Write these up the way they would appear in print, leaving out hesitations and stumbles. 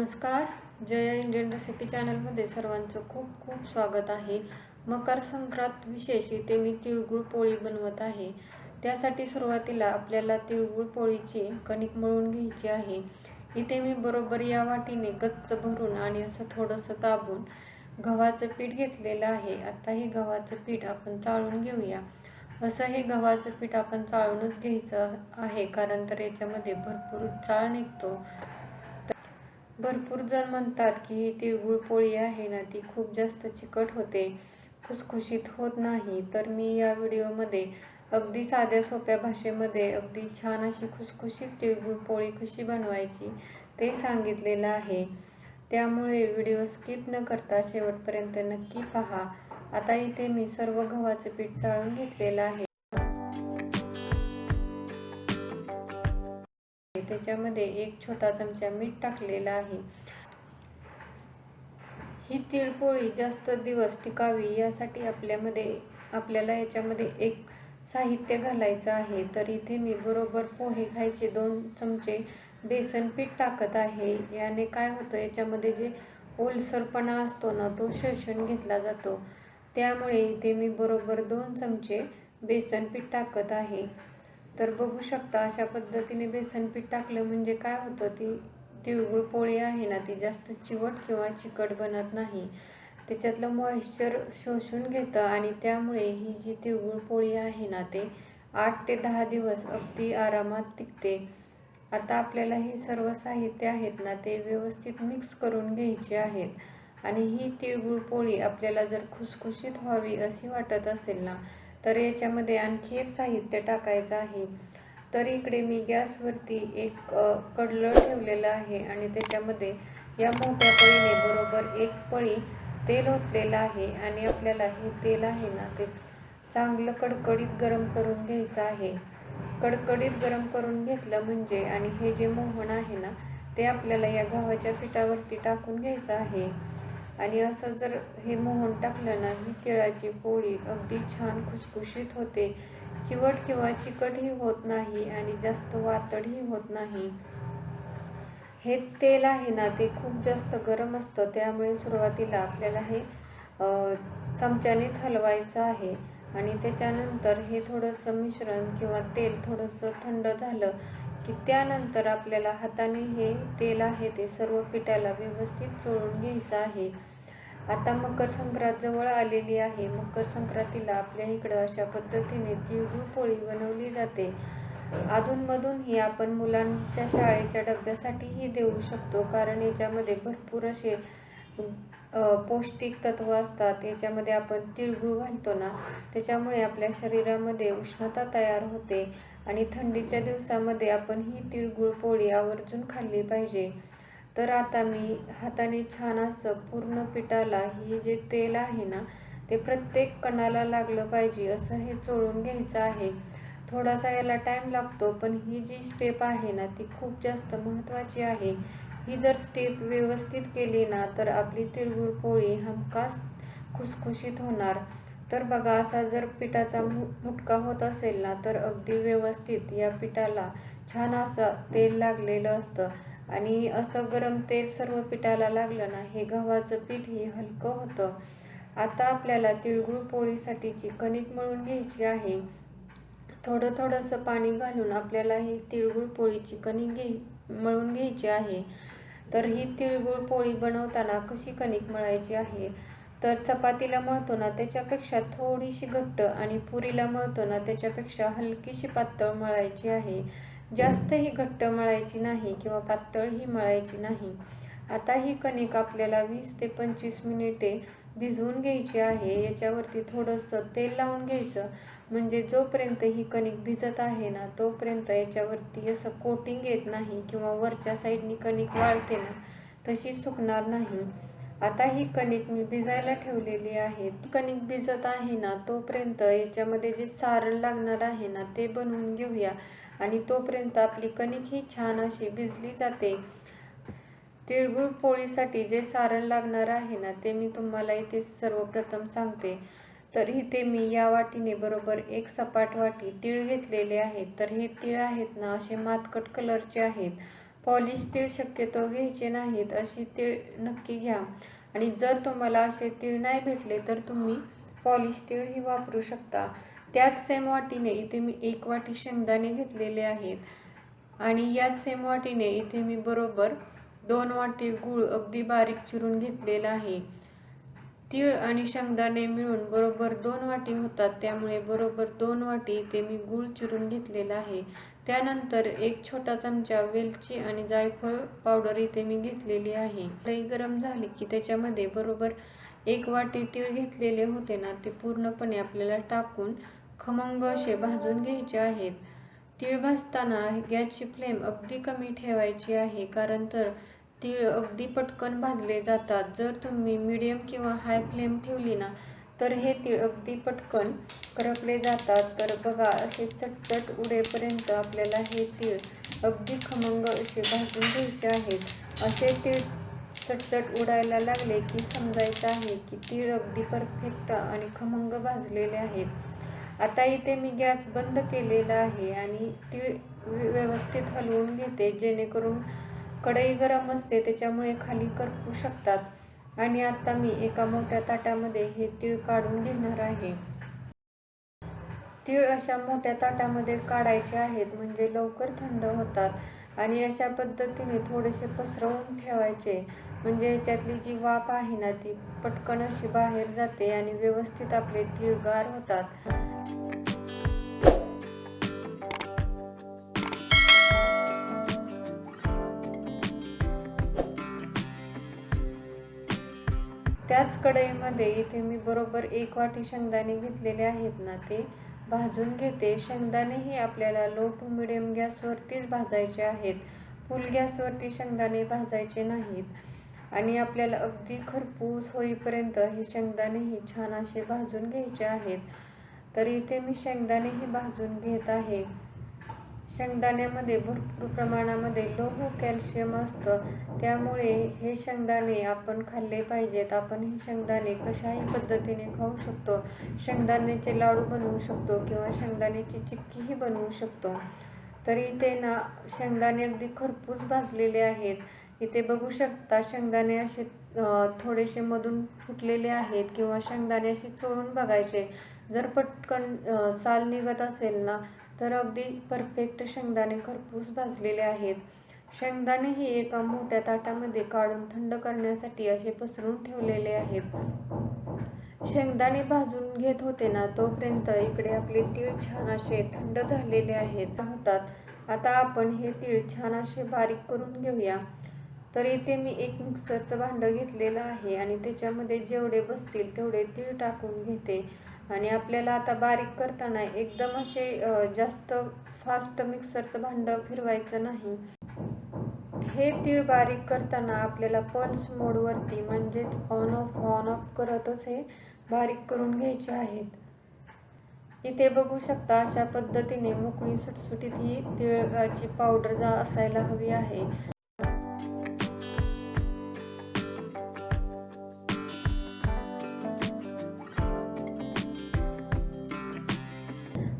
नमस्कार. जय Indian recipe चॅनलमध्ये सर्वांचं खूप खूप स्वागत आहे. मकर संक्रांत विशेष इथे मी तिळगुळ पोळी बनवत आहे. त्यासाठी सुरुवातीला आपल्याला तिळगुळ पोळीची कणिक मळून घ्यायची आहे. इथे मी बरोबर या वाटीने गच्च भरून आणि असं थोडंसं दाबून गव्हाचं पीठ घेतलेलं आहे. आता हे गव्हाचं पीठ आपण चाळून घेऊया. असं हे गव्हाचं पीठ आपण चाळूनच घ्यायचं आहे, कारण तर याच्यामध्ये भरपूर चाळ निघतो. भरपूर जण म्हणतात की ही तिळगुळ पोळी आहे ना, ती खूप जास्त चिकट होते, खुसखुशीत होत नाही. तर मी या व्हिडिओमध्ये अगदी साध्या सोप्या भाषेमध्ये अगदी छान अशी खुसखुशीत तिळगुळ पोळी कशी बनवायची ते सांगितलेलं आहे. त्यामुळे व्हिडिओ स्किप न करता शेवटपर्यंत नक्की पहा. आता इथे मी सर्व गव्हाचे पीठ चाळून घेतलेलं आहे. त्याच्यामध्ये 1 छोटा चमचा मीठ टाकलेला आहे. ही तिळपोळी जास्त दिवस टिकावी यासाठी आपल्याला याच्यामध्ये एक साहित्य घालायचं आहे. तर इथे मी बरोबर पोहे खायचे 2 चमचे बेसन पीठ टाकत आहे. याने काय होतं, याच्यामध्ये जे ओलसरपणा असतो ना, तो शोषून घेतला जातो. त्यामुळे इथे मी बरोबर 2 चमचे बेसन पीठ टाकत आहे. तर बघू शकता, अशा पद्धतीने बेसन पीठ टाकलं म्हणजे काय होतं, ती तिळगुळ पोळी आहे ना, ती जास्त चिवट किंवा चिकट बनत नाही. त्याच्यातलं मॉइश्चर शोषून घेतं आणि त्यामुळे ही जी तिळगुळ पोळी आहे ना, ते 8 ते 10 दिवस अगदी आरामात टिकते. आता आपल्याला हे सर्व साहित्य आहेत ना, ते व्यवस्थित मिक्स करून घ्यायचे आहेत. आणि ही तिळगुळ पोळी आपल्याला जर खुसखुशीत व्हावी अशी वाटत असेल ना, तर याच्यामध्ये आणखी एक साहित्य टाकायचं आहे. तर इकडे मी गॅसवरती एक कडलं ठेवलेलं आहे आणि त्याच्यामध्ये या मोठ्या पळीने बरोबर 1 पळी तेल ओतलेलं आहे. आणि आपल्याला हे तेल आहे ना, ते चांगलं कडकडीत गरम करून घ्यायचं आहे. कडकडीत गरम करून घेतलं म्हणजे, आणि हे जे मोहन आहे ना, ते आपल्याला या गव्हाच्या पिठावरती टाकून घ्यायचं आहे. आणि असं जर हे मोहन टाकलं ना, ही तिळाची पोळी अगदी छान खुसखुशीत होते. चिवट किंवा चिकटही होत नाही आणि जास्त वातडही होत नाही. हे तेल आहे ना, ते खूप जास्त गरम असतं. त्यामुळे सुरुवातीला आपल्याला हे चमच्यानेच हलवायचं आहे. आणि त्याच्यानंतर हे थोडंसं मिश्रण किंवा तेल थोडंसं थंड झालं की त्यानंतर आपल्याला हाताने हे तेल आहे ते सर्व पिठाला व्यवस्थित चोळून घ्यायचं आहे. आता मकर संक्रांत जवळ आलेली आहे. मकर संक्रांतीला आपल्या इकडं अशा पद्धतीने तिळगुळ पोळी बनवली जाते. अधूनमधून ही आपण मुलांच्या शाळेच्या डब्यासाठीही देऊ शकतो, कारण याच्यामध्ये भरपूर असे पौष्टिक तत्व असतात. याच्यामध्ये आपण तिळगुळ घालतो ना, त्याच्यामुळे आपल्या शरीरामध्ये उष्णता तयार होते आणि थंडीच्या दिवसामध्ये आपण ही तिळगुळ पोळी आवर्जून खाल्ली पाहिजे. तर आता मी हाताने छान असं पूर्ण पिठाला ही जे तेल आहे ना, ते प्रत्येक कणाला लागलं पाहिजे असं हे चोळून घ्यायचं आहे. थोडासा याला टाईम लागतो, पण ही जी स्टेप आहे ना, ती खूप जास्त महत्त्वाची आहे. ही जर स्टेप व्यवस्थित केली ना, तर आपली तिळगुळ पोळी हमखास खुसखुशीत होणार. तर बघा, असा जर पिठाचा मुटका होत असेल ना, तर अगदी व्यवस्थित या पिठाला छान असं तेल लागलेलं असतं. आणि असं गरम तेल सर्व पिठाला लागलं ना, हे गव्हाचं पीठही हलकं होतं. आता आपल्याला तिळगुळ पोळीसाठीची कणिक मळून घ्यायची आहे. थोडंसं पाणी घालून आपल्याला ही तिळगुळ पोळीची कणिक मळून घ्यायची आहे. तर ही तिळगुळ पोळी बनवताना कशी कणिक मळायची आहे, तर चपातीला मळतो ना त्याच्यापेक्षा थोडीशी घट्ट आणि पुरीला मळतो ना त्याच्यापेक्षा हलकीशी पातळ मळायची आहे. जास्तही घट्ट मळायची नाही किंवा पातळही मळायची नाही. आता ही कणिक आपल्याला 20 ते 25 मिनिटे भिजवून घ्यायची आहे. याच्यावरती थोडंसं तेल लावून घ्यायचं, म्हणजे जोपर्यंत ही कणिक भिजत आहे ना, तोपर्यंत याच्यावरती असं कोटिंग येत नाही किंवा वरच्या साईडनी कणिक वाळते ना, तशी सुकणार नाही. आता ही कणिक मी भिजायला ठेवलेली आहे. कणिक भिजत आहे ना, तोपर्यंत याच्यामध्ये जे सारण लागणार आहे ना, ते बनवून घेऊया. आणि तोपर्यंत आपली कणिक ही छान अशी भिजली जाते. तिळगुळ पोळीसाठी जे सारण लागणार आहे ना, ते मी तुम्हाला इथे सर्वप्रथम सांगते. तर इथे मी या वाटीने बरोबर 1 सपाट वाटी तीळ घेतलेले आहेत. तर हे तीळ आहेत ना, असे मातकट कलरचे आहेत. पॉलिश तीळ शक्यतो घ्यायचे नाहीत, अशी तीळ नक्की घ्या. आणि जर तुम्हाला असे तीळ नाही भेटले तर तुम्ही पॉलिश तीळही वापरू शकता. त्याच सेम वाटीने इथे मी 1 वाटी शेंगदाणे घेतलेले आहेत आणि याच सेम वाटीने इथे मी बरोबर 2 वाटी गूळ अगदी बारीक चिरून घेतलेला आहे. तीळ आणि शेंगदाणे मिळून बरोबर 2 वाटी होतात, त्यामुळे बरोबर 2 वाटी इथे मी गूळ चिरून घेतलेला आहे. त्यानंतर 1 छोटा चमचा वेलची आणि जायफळ पावडर इथे मी घेतलेली आहे. कढई गरम झाली की त्याच्यामध्ये बरोबर 1 वाटी तीळ घेतलेले होते ना, ते पूर्णपणे आपल्याला टाकून खमंग असे भाजून घ्यायचे आहेत. तीळ भाजताना गॅसची फ्लेम अगदी कमी ठेवायची आहे, कारण तर तीळ अगदी पटकन भाजले जातात. जर तुम्ही मीडियम किंवा हाय फ्लेम ठेवली ना, तर हे तीळ अगदी पटकन करपले जातात. तर बघा, असे चटचट उडेपर्यंत आपल्याला हे तीळ अगदी खमंग असे भाजून घ्यायचे आहेत. असे तीळ चटचट उडायला लागले की समजायचं आहे की तीळ अगदी परफेक्ट आणि खमंग भाजलेले आहेत. आता इथे मी गॅस बंद केलेला आहे आणि तीळ व्यवस्थित हलवून घेते, जेणेकरून कढई गरम असते त्याच्यामुळे खाली करपू शकतात. आणि आता मी एका मोठ्या ताटामध्ये हे तीळ काढून घेणार आहे. तीळ अशा मोठ्या ताटामध्ये काढायचे आहेत, म्हणजे लवकर थंड होतात. आणि अशा पद्धतीने थोडेसे पसरवून ठेवायचे, म्हणजे याच्यातली जी वाफ आहे ना, ती पटकन अशी बाहेर जाते आणि व्यवस्थित आपले तीळ गार होतात. त्याच कढईमध्ये इथे मी बरोबर 1 वाटी शेंगदाणे घेतलेले आहेत ना, ते भाजून घेते. शेंगदाणेही आपल्याला लो टू मिडियम गॅसवरतीच भाजायचे आहेत, फुल गॅसवरती शेंगदाणे भाजायचे नाहीत. आणि आपल्याला अगदी खरपूस होईपर्यंत हे शेंगदाणेही छान असे भाजून घ्यायचे आहेत. तर इथे मी शेंगदाणेही भाजून घेत आहे. शेंगदाण्यामध्ये भरपूर प्रमाणामध्ये लोह कॅल्शियम असतं, त्यामुळे हे शेंगदाणे आपण खाल्ले पाहिजेत. आपण हे शेंगदाणे कशाही पद्धतीने खाऊ शकतो. शेंगदाण्याचे लाडू बनवू शकतो किंवा शेंगदाण्याची चिक्कीही बनवू शकतो. तर इथे ना शेंगदाणे अगदी खरपूस भाजलेले आहेत. इथे बघू शकता शेंगदाणे असे थोडेसे मधून फुटलेले आहेत, किंवा शेंगदाणे असे चोळून बघायचे. जर पटकन साल निघत असेल ना, तर अगदी परफेक्ट शेंगदाणे खरपूस भाजलेले आहेत. शेंगदाणेही एका मोठ्या ताटामध्ये काढून थंड करण्यासाठी असे पसरून ठेवलेले आहेत. शेंगदाणे भाजून घेत होते ना, तोपर्यंत इकडे आपले तीळ छान असे थंड झालेले आहेत होतात. आता आपण हे तीळ छान असे बारीक करून घेऊया. तर इथे मी एक मिक्सरचं भांडं घेतलेलं आहे आणि त्याच्यामध्ये जेवढे बसतील तेवढे तीळ टाकून घेते. आणि आपल्याला आता बारीक करताना एकदम असे जास्त फास्ट मिक्सरचं भांडं फिरवायचं नाही. हे तीळ बारीक करताना आपल्याला पल्स मोडवरती, म्हणजेच ऑन ऑफ करतच हे बारीक करून घ्यायचे आहेत. इथे बघू शकता अशा पद्धतीने मोकळी सुटसुटीत ही तिळाची पावडर असायला हवी आहे.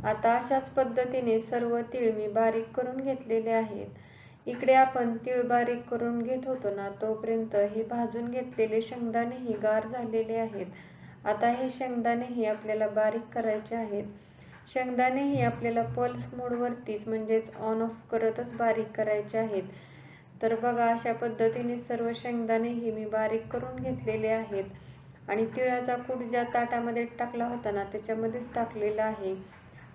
आता अशाच पद्धतीने सर्व तीळ मी बारीक करून घेतलेले आहेत. इकडे आपण तीळ बारीक करून घेत होतो ना, तोपर्यंत हे भाजून घेतलेले शेंगदाणेही गार झालेले आहेत. आता हे शेंगदाणेही आपल्याला बारीक करायचे आहेत. शेंगदाणेही आपल्याला पल्स मोडवरतीच, म्हणजेच ऑन ऑफ करतच बारीक करायचे आहेत. तर बघा, अशा पद्धतीने सर्व शेंगदाणेही मी बारीक करून घेतलेले आहेत. आणि तिळाचा कूट ज्या ताटामध्ये टाकला होता ना, त्याच्यामध्येच टाकलेला आहे.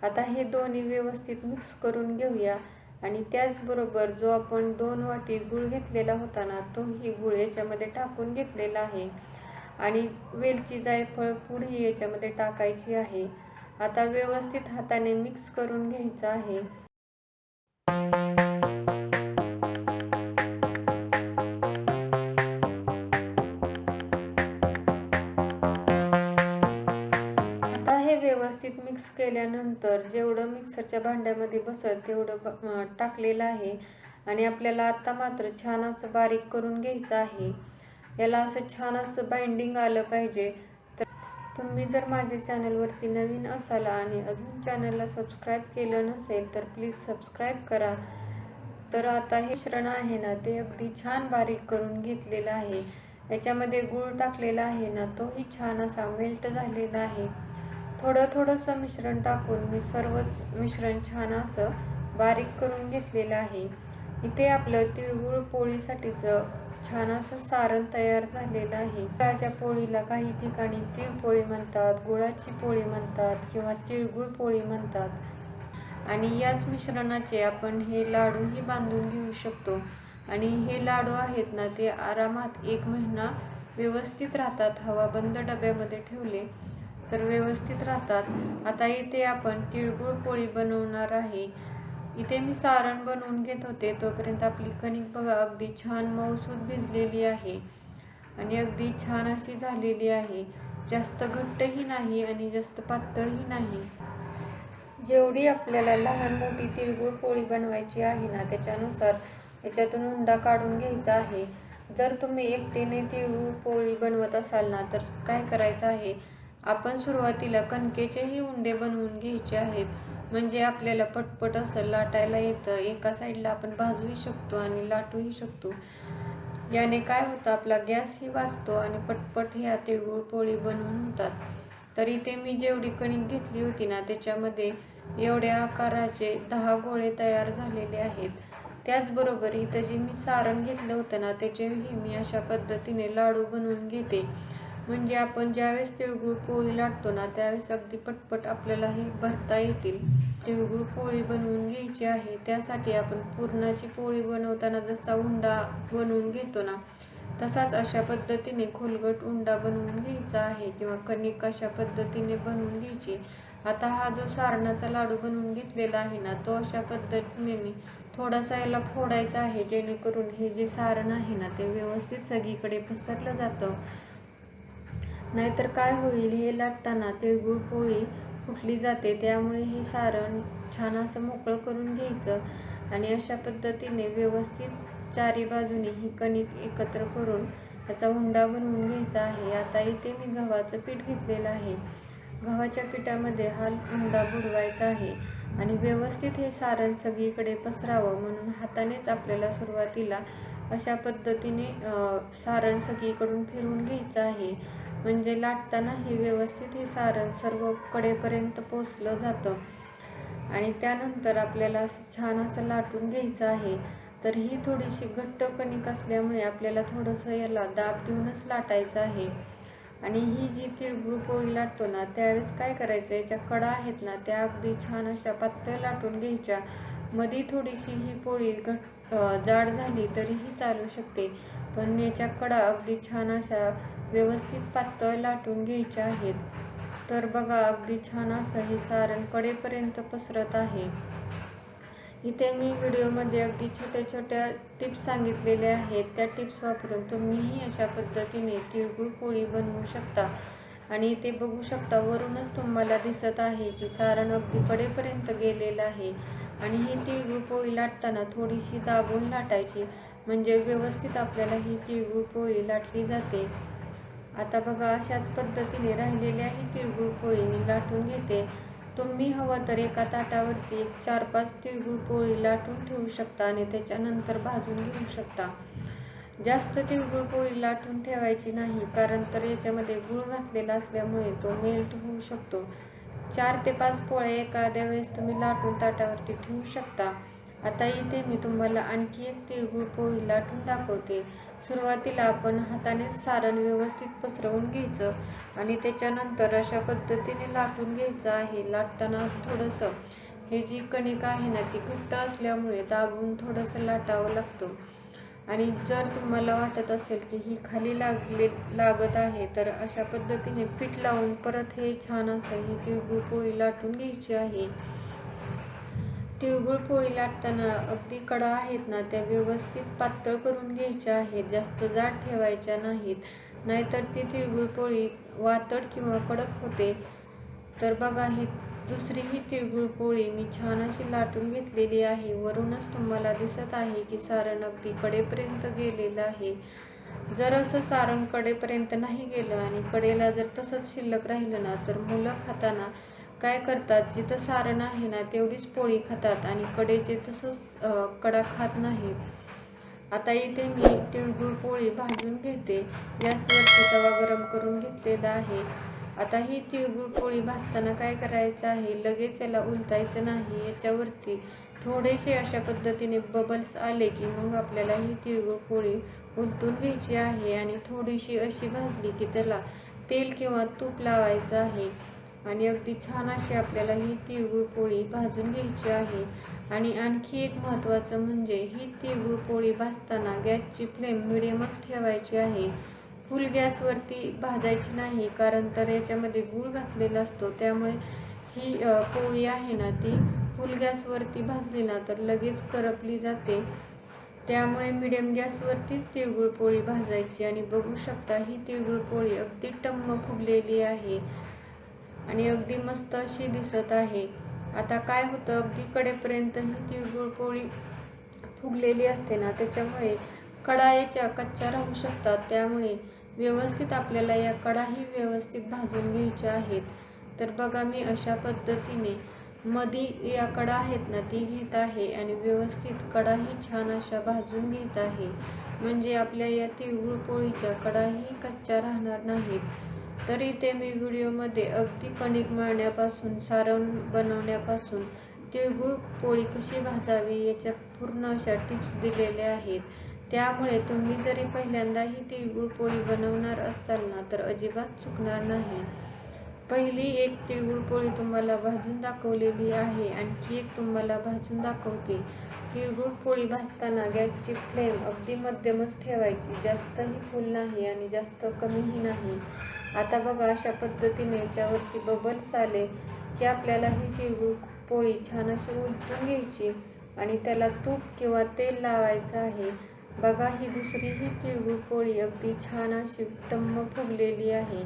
आता हे दोन्ही व्यवस्थित मिक्स करून घेऊया. आणि त्याचबरोबर जो आपण 2 वाटी गूळ घेतलेला होता ना, तोही गूळ याच्यामध्ये टाकून घेतलेला आहे. आणि वेलची जायफळ पूडही याच्यामध्ये टाकायची आहे. आता व्यवस्थित हाताने मिक्स करून घ्यायचं आहे. व्यवस्थित मिक्स केल्यानंतर जेवढं मिक्सरच्या भांड्यामध्ये बसेल तेवढं टाकलेलं आहे. आणि आपल्याला आता मात्र छान असं बारीक करून घ्यायचं आहे. याला असं छान असं बाइंडिंग आलं पाहिजे. तर तुम्ही जर माझ्या चॅनलवरती नवीन असाल आणि अजून चॅनलला सबस्क्राईब केलं नसेल तर प्लीज सबस्क्राईब करा. तर आता हे मिश्रण आहे ना ते अगदी छान बारीक करून घेतलेलं आहे. याच्यामध्ये गूळ टाकलेला आहे ना तोही छान असा मेल्ट झालेला आहे. थोडंसं मिश्रण टाकून मी सर्वच मिश्रण छान असं बारीक करून घेतलेलं आहे. इथे आपलं तिळगुळ पोळीसाठीचं छान असं सारण तयार झालेलं आहे. गुळाच्या पोळीला काही ठिकाणी तिळ पोळी म्हणतात, गुळाची पोळी म्हणतात किंवा तिळगुळ पोळी म्हणतात. आणि याच मिश्रणाचे आपण हे लाडूही बांधून घेऊ शकतो. आणि हे लाडू आहेत ना ते आरामात 1 महिना व्यवस्थित राहतात. हवा बंद डब्यामध्ये ठेवले तर व्यवस्थित राहतात. आता इथे आपण तिळगुळ पोळी बनवणार आहे. इथे मी सारण बनवून घेत होते तोपर्यंत आपली कणिक बघा अगदी छान मऊसूत भिजलेली आहे आणि अगदी छान अशी झालेली आहे. जास्त घट्टही नाही आणि जास्त पातळही नाही. जेवढी आपल्याला लहान मोठी तिळगुळ पोळी बनवायची आहे ना त्याच्यानुसार याच्यातून उंडा काढून घ्यायचा आहे. जर तुम्ही एकटीने तिळगुळ पोळी बनवत असाल ना तर काय करायचं आहे, आपण सुरुवातीला कणकेचेही उंडे बनवून घ्यायचे आहेत. म्हणजे आपल्याला पटपट असं लाटायला येतं. एका साईडला आपण भाजूही शकतो आणि लाटूही शकतो. याने काय होतं, आपला गॅसही वाचतो आणि पटपट ह्या तिळगुळ पोळी बनवून होतात. तर इथे मी जेवढी कणिक घेतली होती ना त्याच्यामध्ये एवढ्या आकाराचे 10 गोळे तयार झालेले आहेत. त्याचबरोबर इथं जे मी सारण घेतलं होतं ना त्याचेही मी अशा पद्धतीने लाडू बनवून घेते. म्हणजे आपण ज्यावेळेस तिळगुळ पोळी लाटतो ना त्यावेळेस अगदी पटपट आपल्याला हे भरता येतील. तिळगुळ पोळी बनवून घ्यायची आहे. त्यासाठी आपण पुरणाची पोळी बनवताना जसा उंडा बनवून घेतो ना तसाच अशा पद्धतीने खोलगट उंडा बनवून घ्यायचा आहे किंवा कणिक अशा पद्धतीने बनवून घ्यायची. आता हा जो सारणाचा लाडू बनवून घेतलेला आहे ना तो अशा पद्धतीने मी थोडासा याला फोडायचा आहे जेणेकरून हे जे सारण आहे ना ते व्यवस्थित सगळीकडे पसरलं जातं. नाहीतर काय होईल, हे लाटताना तिळगुळ पोळी फुटली जाते. त्यामुळे हे सारण छान असं मोकळं करून घ्यायचं आणि अशा पद्धतीने व्यवस्थित चारी बाजूने ही कणिक एकत्र करून याचा उंडा बनवून घ्यायचा आहे. आता इथे मी गव्हाचं पीठ घेतलेलं आहे. गव्हाच्या पिठामध्ये हा उंडा बुडवायचा आहे आणि व्यवस्थित हे सारण सगळीकडे पसरावं म्हणून हातानेच आपल्याला सुरुवातीला अशा पद्धतीने सारण सगळीकडून फिरवून घ्यायचं आहे. म्हणजे लाटताना हे व्यवस्थित हे सारण सर्व कडेपर्यंत पोचलं जातं आणि त्यानंतर आपल्याला छान असं लाटून घ्यायचं आहे. तर ही थोडीशी घट्ट कणिक असल्यामुळे आपल्याला थोडंसं याला दाब देऊनच लाटायचं आहे. आणि ही जी तिळगुळ पोळी लाटतो ना त्यावेळेस काय करायचं, याच्या कडा आहेत ना त्या अगदी छान अशा पातळ लाटून घ्यायच्या. मध्ये थोडीशी ही पोळी जाड झाली तरीही चालू शकते, पण याच्या कडा अगदी छान अशा व्यवस्थित पातळ लाटून घ्यायच्या आहेत. तर बघा अगदी छान असं हे सारण कडेपर्यंत पसरत आहे. इथे मी व्हिडिओमध्ये अगदी छोट्या छोट्या टिप्स सांगितलेल्या आहेत. त्या टिप्स वापरून तुम्हीही अशा पद्धतीने तिळगुळ पोळी बनवू शकता. आणि इथे बघू शकता वरूनच तुम्हाला दिसत आहे की सारण अगदी कडेपर्यंत गेलेलं आहे. आणि ही तिळगुळ पोळी लाटताना थोडीशी दाबून लाटायची म्हणजे व्यवस्थित आपल्याला ही तिळगुळ पोळी लाटली जाते. आता बघा अशाच पद्धतीने राहिलेल्या ही तिळगुळ पोळी मी लाटून घेते. तुम्ही हवं तर एका ताटावरती 4-5 तिळगुळ पोळी लाटून ठेवू शकता आणि त्याच्यानंतर भाजून घेऊ शकता. जास्त तिळगुळ पोळी लाटून ठेवायची नाही, कारण तर याच्यामध्ये गूळ घातलेला असल्यामुळे तो मेल्ट होऊ शकतो. 4 ते 5 पोळ्या एखाद्या वेळेस तुम्ही लाटून ताटावरती ठेवू शकता. आता इथे मी तुम्हाला आणखी एक तिळगुळ पोळी लाटून दाखवते. सुरुवातीला आपण हातानेच सारण व्यवस्थित पसरवून घ्यायचं आणि त्याच्यानंतर अशा पद्धतीने लाटून घ्यायचं आहे. लाटताना थोडंसं हे जी कणिक आहे ना ती घट्ट असल्यामुळे दाबून थोडंसं लाटावं लागतं. आणि जर तुम्हाला वाटत असेल की ही खाली लागत आहे तर अशा पद्धतीने पीठ लावून परत हे छान असं ही तिळगुळ पोळी लाटून घ्यायची आहे. तिळगुळ पोळी लाटताना अगदी कडा आहेत ना त्या व्यवस्थित पातळ करून घ्यायच्या आहेत, जास्त जाड ठेवायच्या नाहीत, नाहीतर ती तिळगुळ पोळी वातड किंवा कडक होते. तर बघा ही दुसरी ही तिळगुळ पोळी मी छान अशी लाटून घेतलेली आहे. वरूनच तुम्हाला दिसत आहे की सारण अगदी कडेपर्यंत गेलेलं आहे. जर असं सारण कडेपर्यंत नाही गेलं आणि कडेला जर तसंच शिल्लक राहिलं ना तर मुलं खाताना काय करतात, जिथं सारण आहे ना तेवढीच पोळी खातात आणि कडेचे तसंच कडा खात नाही. आता इथे मी तिळगुळ पोळी भाजून घेते. गॅसवरती तवा गरम करून घेतलेला आहे. आता ही तिळगुळ पोळी भाजताना काय करायचं आहे, लगेच याला उलटायचं नाही. याच्यावरती थोडेसे अशा पद्धतीने बबल्स आले की मग आपल्याला ही तिळगुळ पोळी उलटून घ्यायची आहे आणि थोडीशी अशी भाजली की त्याला तेल किंवा तूप लावायचं आहे आणि अगदी छान अशी आपल्याला ही तिळगुळ पोळी भाजून घ्यायची आहे. आणि आणखी एक महत्त्वाचं म्हणजे ही तिळगुळ पोळी भाजताना गॅसची फ्लेम मिडियमच ठेवायची आहे. फुल गॅसवरती भाजायची नाही, कारण तर याच्यामध्ये गूळ घातलेला असतो. त्यामुळे ही पोळी आहे ना ती फुल गॅसवरती भाजली ना तर लगेच करपली जाते. त्यामुळे मिडियम गॅसवरतीच तिळगुळ पोळी भाजायची. आणि बघू शकता ही तिळगुळ पोळी अगदी टम्म फुगलेली आहे आणि अगदी मस्त अशी दिसत आहे. आता काय होतं, अगदी कडेपर्यंत ही तिळगुळ पोळी फुगलेली असते ना, त्याच्यामुळे कडा याच्या कच्च्या राहू शकतात. त्यामुळे व्यवस्थित आपल्याला या कडाही व्यवस्थित भाजून घ्यायच्या आहेत. तर बघा, मी अशा पद्धतीने मध्ये या कडा आहेत ना ती घेत आहे आणि व्यवस्थित कडाही छान अशा भाजून घेत आहे, म्हणजे आपल्या या तिळगुळ पोळीच्या कडाही कच्च्या राहणार नाहीत. तर इथे मी व्हिडिओमध्ये अगदी कणिक मळण्यापासून सारण बनवण्यापासून तिळगुळ पोळी कशी भाजावी याच्या पूर्ण अशा टिप्स दिलेल्या आहेत. त्यामुळे तुम्ही जरी पहिल्यांदा ही तिळगुळ पोळी बनवणार असाल ना तर अजिबात चुकणार नाही. पहिली एक तिळगुळ पोळी तुम्हाला भाजून दाखवलेली आहे, आणखी एक तुम्हाला भाजून दाखवते. तिळगुळ पोळी भाजताना गॅसची फ्लेम अगदी मध्यमच ठेवायची, जास्तही फुल नाही आणि जास्त कमीही नाही. आता बघा, अशा पद्धतीने याच्यावरती बबल्स आले की आपल्याला ही तिळगुळ पोळी छान अशी उलटून घ्यायची आणि त्याला तूप किंवा तेल लावायचं आहे. बघा, ही दुसरी ही तिळगुळ पोळी अगदी छान अशी टम्म फुगलेली आहे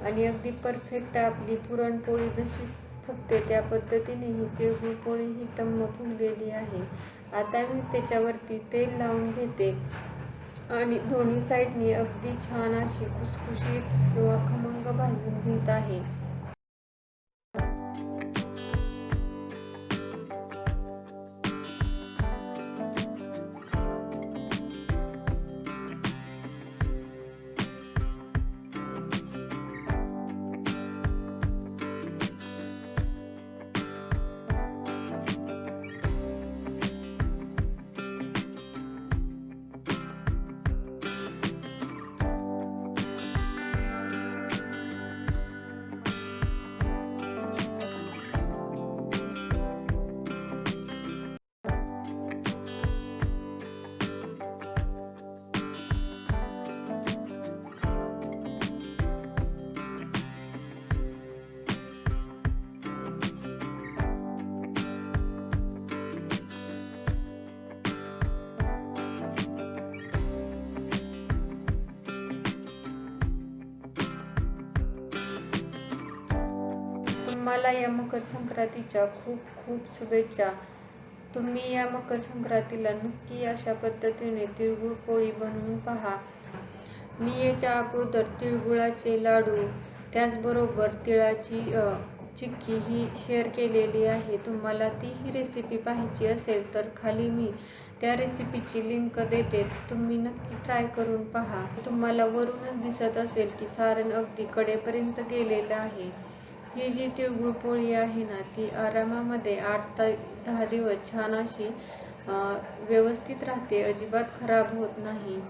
आणि अगदी परफेक्ट आपली पुरणपोळी जशी फुगते त्या पद्धतीने ही तिळगुळ पोळी ही टम्म फुगलेली आहे. आता मी त्याच्यावरती तेल लावून घेते आणि दोन्ही साईडनी अगदी छान अशी खुसखुशीत किंवा खमंग भाजून घेत आहे. तुम्हाला या मकर संक्रांतीच्या खूप खूप शुभेच्छा. तुम्ही या मकर संक्रांतीला नक्की अशा पद्धतीने तिळगुळ पोळी बनवून पहा. मी याच्या अगोदर तिळगुळाचे लाडू त्याचबरोबर तिळाची चिक्की ही शेअर केलेली आहे. तुम्हाला ती ही रेसिपी पाहायची असेल तर खाली मी त्या रेसिपीची लिंक देते, तुम्ही नक्की ट्राय करून पहा. तुम्हाला वरूनच दिसत असेल की सारण अगदी कडेपर्यंत गेलेलं आहे. ही जी तिळगुळ पोळी आहे ना ती आरामामध्ये 8 ते 10 दिवस छान अशी व्यवस्थित राहते, अजिबात खराब होत नाही.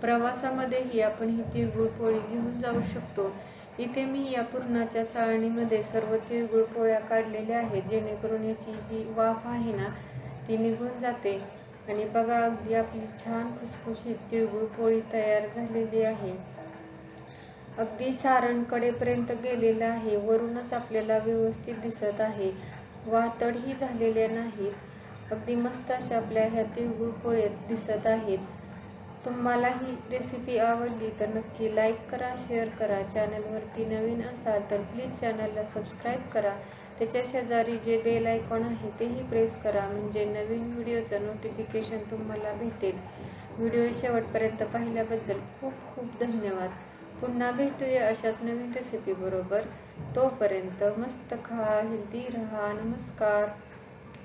प्रवासामध्येही आपण ही तिळगुळ पोळी घेऊन जाऊ शकतो. इथे मी या पुरणाच्या चाळणीमध्ये सर्व तिळगुळ पोळ्या काढलेल्या आहेत, जेणेकरून याची जी वाफ आहे ना ती निघून जाते. आणि बघा, अगदी आपली छान खुसखुशीत तिळगुळ पोळी तयार झालेली आहे. अगदी सारण कडेपर्यंत गेलेलं आहे, वरूनच आपल्याला व्यवस्थित दिसत आहे, वातडही झालेल्या नाहीत. अगदी मस्त अशा आपल्या ह्या तिळगुळ पोळ्या दिसत आहेत. तुम्हाला ही रेसिपी आवडली तर नक्की लाईक करा, शेअर करा. चॅनलवरती नवीन असाल तर प्लीज चॅनलला सबस्क्राईब करा. त्याच्या शेजारी जे बेल आयकॉन आहे तेही प्रेस करा, म्हणजे नवीन व्हिडिओचं नोटिफिकेशन तुम्हाला भेटेल. व्हिडिओ शेवटपर्यंत पाहिल्याबद्दल खूप खूप धन्यवाद. पुन्हा भेटूया अशाच नवीन रेसिपी बरोबर. तोपर्यंत मस्त खा, हेल्दी राहा. नमस्कार.